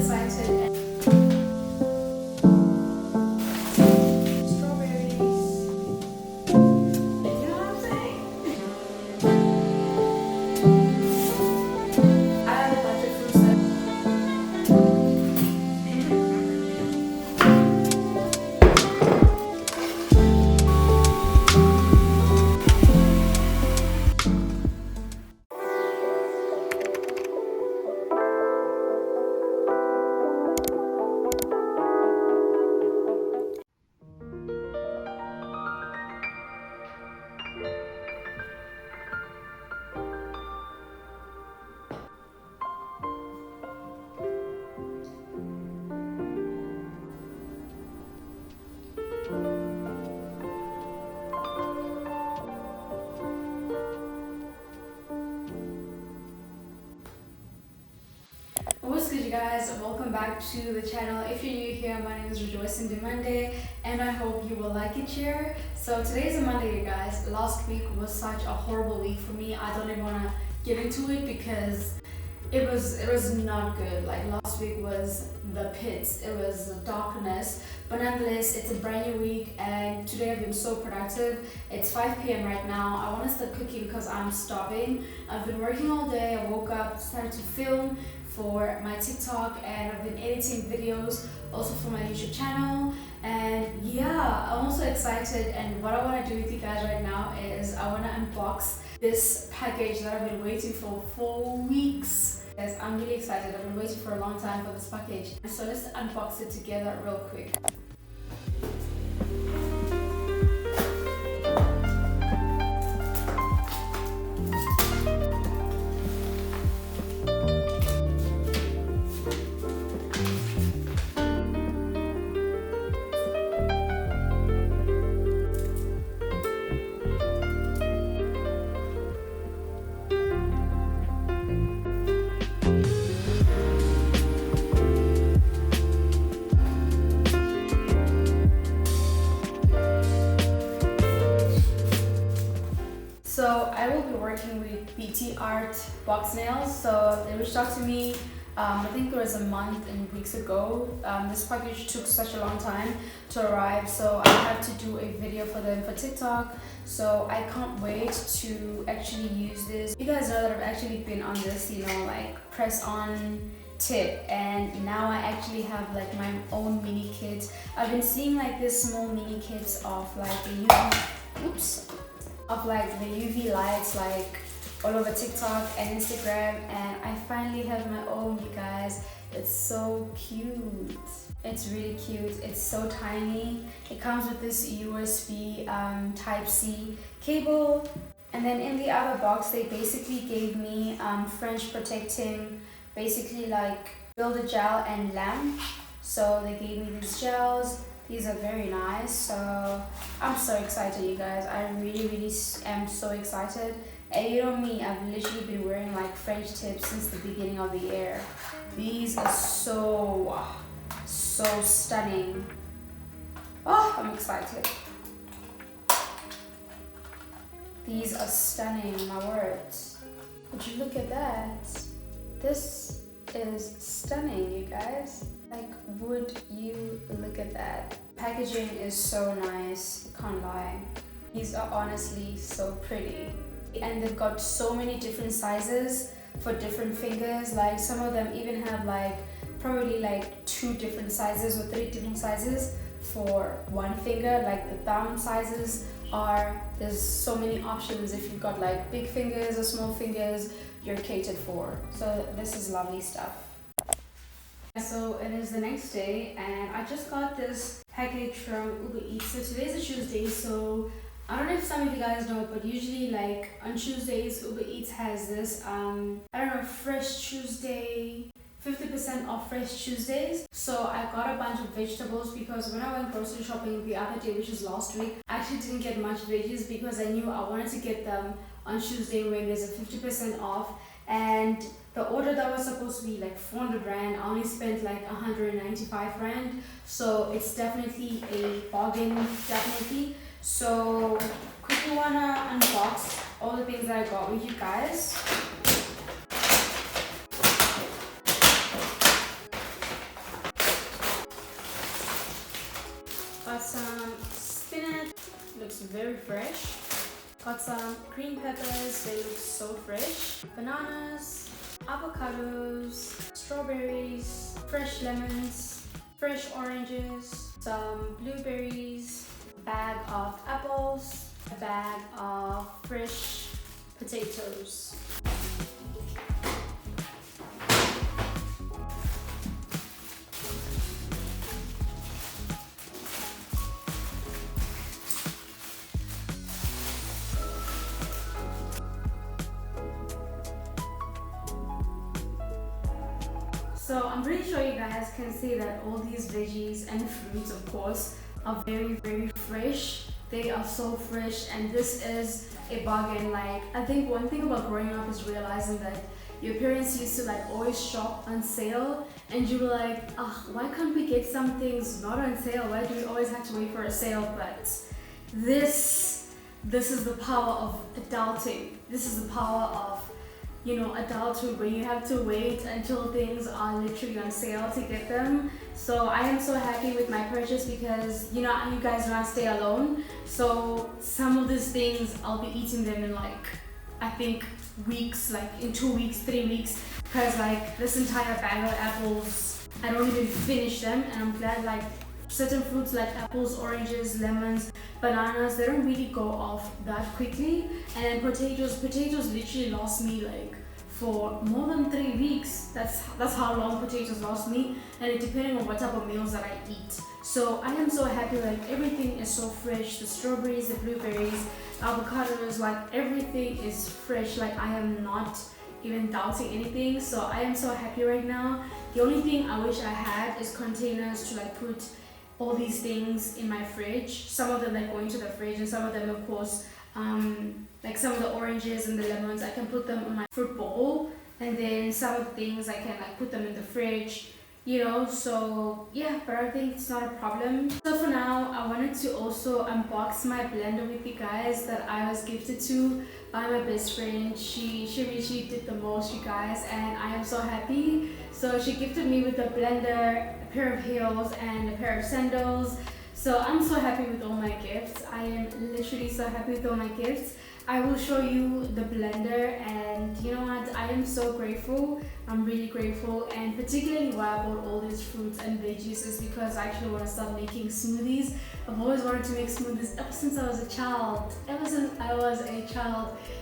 excited. What's good, you guys? Welcome back to the channel. If you're new here, my name is Rejoicing Demande and I hope you will like it here. So today's a Monday, you guys. Last week was such a horrible week for me. I don't even want to get into it because it was not good. Like last week was the pits, it was the darkness, but nonetheless it's a brand new week and today I've been so productive. It's 5 p.m. right now. I want to start cooking because I'm starving. I've been working all day. I woke up, started to film for my TikTok, and I've been editing videos also for my YouTube channel. And yeah, I'm also excited, and what I want to do with you guys right now is I want to unbox this package that I've been waiting for 4 weeks. Guys, I'm really excited. I've been waiting for a long time for this package, so let's unbox it together real quick. So I will be working with BTArtbox Nails. So they reached out to me, I think it was a month and weeks ago. This package took such a long time to arrive, so I had to do a video for them for TikTok. So I can't wait to actually use this. You guys know that I've actually been on this, like press on tip, and now I actually have like my own mini kit. I've been seeing like this small mini kits of like the UV lights like all over TikTok and Instagram, and I finally have my own, you guys. It's so cute. It's really cute. It's so tiny. It comes with this USB Type-C cable, and then in the other box they basically gave me French protecting, basically like builder gel and lamp. So they gave me these gels. These are very nice, so I'm so excited, you guys. I really am so excited. And you know me, I've literally been wearing like French tips since the beginning of the year. These are so stunning. Oh, I'm excited. These are stunning, my words. Would you look at that? This is stunning, you guys. Like, would you look at that? Packaging is so nice, can't lie. These are honestly so pretty. And they've got so many different sizes for different fingers. Like some of them even have like probably like 2 different sizes or 3 different sizes for one finger. Like the thumb sizes there's so many options. If you've got like big fingers or small fingers, you're catered for. So this is lovely stuff. So it is the next day and I just got this package from Uber Eats. So today's a Tuesday, so I don't know if some of you guys know, but usually like on Tuesdays Uber Eats has this Fresh Tuesday, 50% off Fresh Tuesdays. So I got a bunch of vegetables because when I went grocery shopping the other day, which is last week, I actually didn't get much veggies because I knew I wanted to get them on Tuesday when there's a 50% off. And the order that was supposed to be like 400 rand, I only spent like 195 rand. So it's definitely a bargain, definitely. So quickly wanna unbox all the things that I got with you guys. very fresh. Got some green peppers, they look so fresh. Bananas, avocados, strawberries, fresh lemons, fresh oranges, some blueberries, a bag of apples, a bag of fresh potatoes. So I'm pretty sure you guys can see that all these veggies and fruits, of course, are very fresh. They are so fresh, and this is a bargain. Like, I think one thing about growing up is realizing that your parents used to like always shop on sale, and you were like, why can't we get some things not on sale? Why do we always have to wait for a sale? But this is the power of adulting. This is the power of, you know, adulthood, where you have to wait until things are literally on sale to get them. So I am so happy with my purchase because, you know, you guys know I stay alone. So some of these things I'll be eating them in like, I think weeks, like in 2 weeks, 3 weeks. Because like this entire bag of apples, I don't even finish them. And I'm glad like certain fruits like apples, oranges, lemons, bananas, they don't really go off that quickly. And then potatoes literally last me like for more than 3 weeks. That's how long potatoes last me, and it depending on what type of meals that I eat. So I am so happy, like everything is so fresh. The strawberries, the blueberries, avocados, like everything is fresh. Like I am not even doubting anything. So I am so happy right now. The only thing I wish I had is containers to like put all these things in my fridge. Some of them like go into the fridge, and some of them of course like some of the oranges and the lemons, I can put them on my fruit bowl, and then some of the things I can like put them in the fridge, you know. So yeah, but I think it's not a problem. So for now, I wanted to also unbox my blender with you guys that I was gifted to by my best friend. She really did the most, you guys, and I am so happy. So she gifted me with a blender, a pair of heels, and a pair of sandals. So I'm so happy with all my gifts. I am literally so happy with all my gifts. I will show you the blender, and you know what, I am so grateful. I'm really grateful, and particularly why I bought all these fruits and veggies is because I actually want to start making smoothies. I've always wanted to make smoothies ever since I was a child.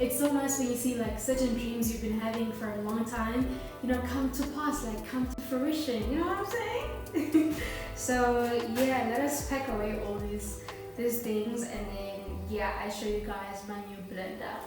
It's so nice when you see like certain dreams you've been having for a long time, you know, come to pass, like come to fruition, you know what I'm saying? So yeah, let us pack away all these things, and then yeah, I show you guys my new blender.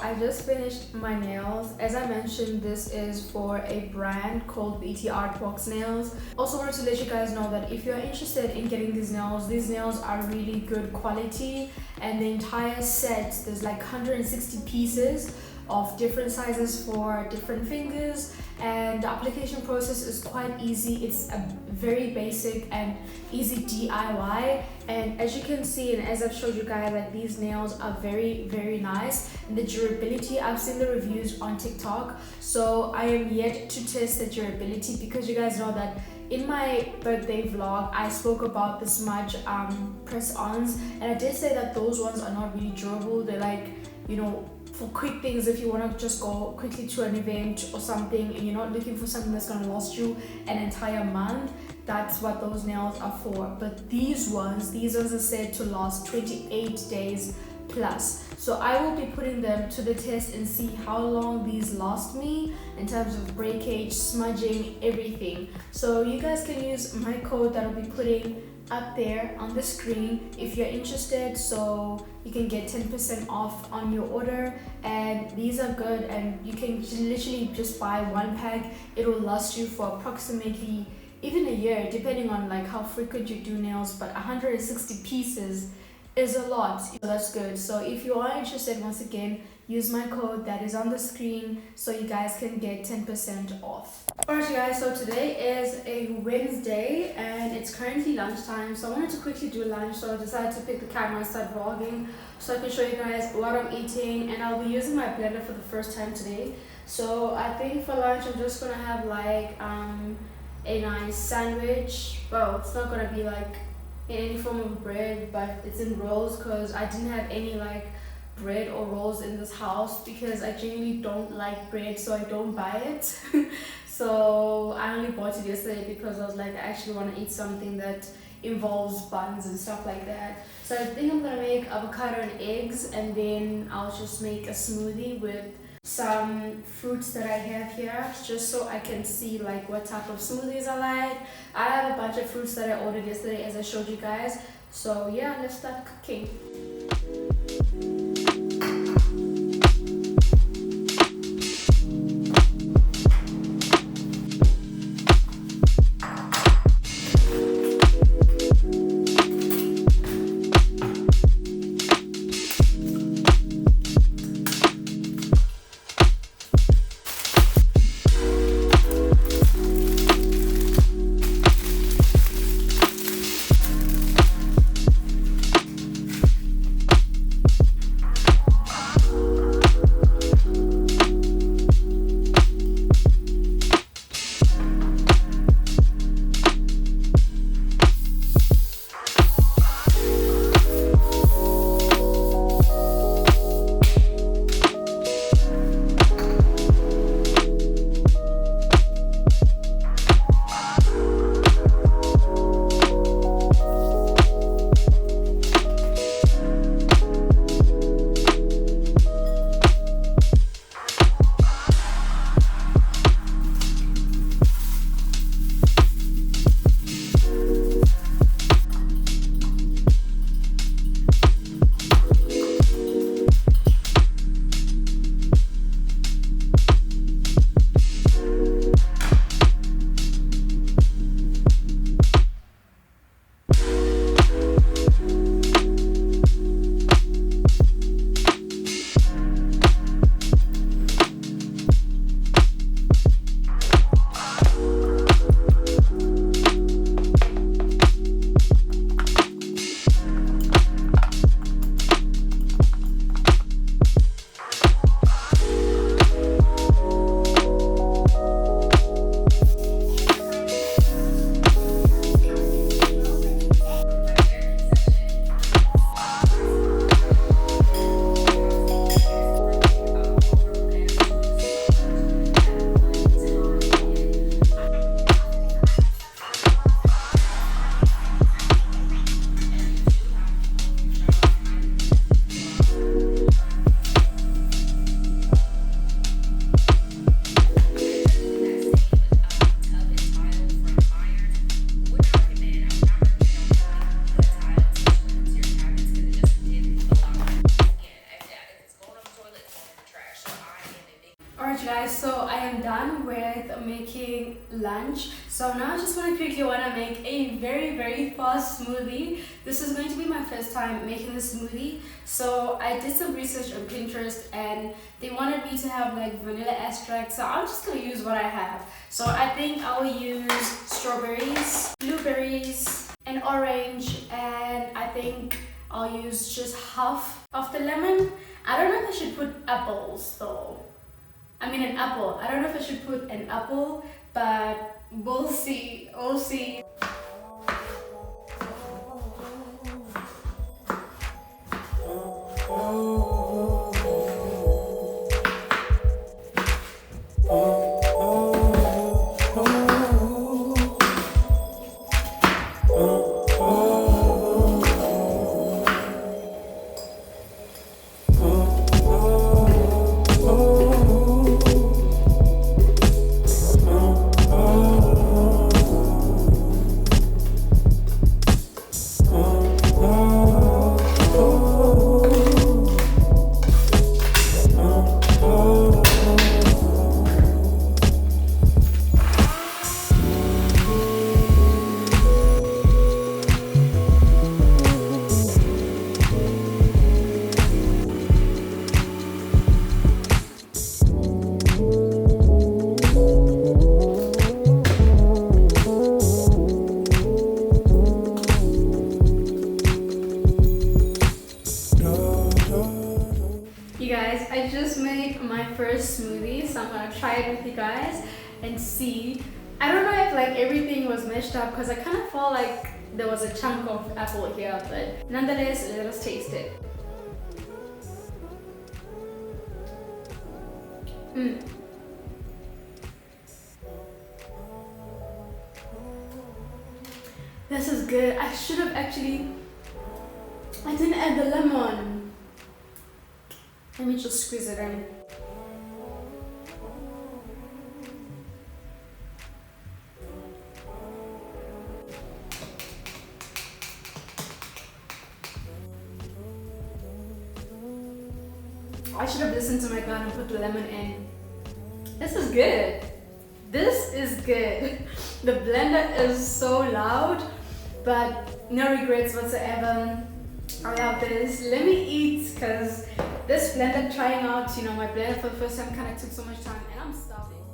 I just finished my nails. As I mentioned, this is for a brand called BTArtbox Nails. Also wanted to let you guys know that if you're interested in getting these nails are really good quality, and the entire set, there's like 160 pieces of different sizes for different fingers, and the application process is quite easy. It's a very basic and easy DIY, and as you can see and as I've showed you guys, like these nails are very nice, and the durability, I've seen the reviews on TikTok, so I am yet to test the durability, because you guys know that in my birthday vlog I spoke about the smudge press-ons, and I did say that those ones are not really durable. They're like, you know, for quick things, if you want to just go quickly to an event or something and you're not looking for something that's going to last you an entire month, that's what those nails are for. But these ones are said to last 28 days plus. So I will be putting them to the test and see how long these last me in terms of breakage, smudging, everything. So you guys can use my code that I'll be putting up there on the screen if you're interested, so you can get 10% off on your order. And these are good, and you can literally just buy one pack. It will last you for approximately even a year, depending on like how frequent you do nails, but 160 pieces is a lot, so that's good. So if you are interested, once again, use my code that is on the screen so you guys can get 10% off. Alright you guys, so today is a Wednesday and it's currently lunchtime, so I wanted to quickly do lunch, so I decided to pick the camera and start vlogging so I can show you guys what I'm eating. And I'll be using my blender for the first time today. So I think for lunch I'm just gonna have like a nice sandwich. Well, it's not gonna be like in any form of bread, but it's in rolls because I didn't have any like bread or rolls in this house because I genuinely don't like bread, so I don't buy it. So I only bought it yesterday because I was like, I actually want to eat something that involves buns and stuff like that. So I think I'm gonna make avocado and eggs, and then I'll just make a smoothie with some fruits that I have here, just so I can see like what type of smoothies I like. I have a bunch of fruits that I ordered yesterday, as I showed you guys. So yeah, let's start cooking. lunch. So now I just want to quickly make a very fast smoothie. This is going to be my first time making this smoothie. So I did some research on Pinterest and they wanted me to have like vanilla extract. So I'm just going to use what I have. So I think I will use strawberries, blueberries, an orange, and I think I'll use just half of the lemon. I don't know if I should put apples though. I mean an apple. I don't know if I should put an apple, but we'll see. We'll see. You guys, I just made my first smoothie, so I'm gonna try it with you guys and see. I don't know if like everything was meshed up because I kind of felt like there was a chunk of apple here, but nonetheless, let us taste it. This is good. I should have actually. I didn't add the lemon. Let me just squeeze it in. I should have listened to my gut and put the lemon in. This is good. This is good. The blender is so loud, but no regrets whatsoever. I love this. Let me eat because this blender, trying out, my blender for the first time kind of took so much time and I'm starving.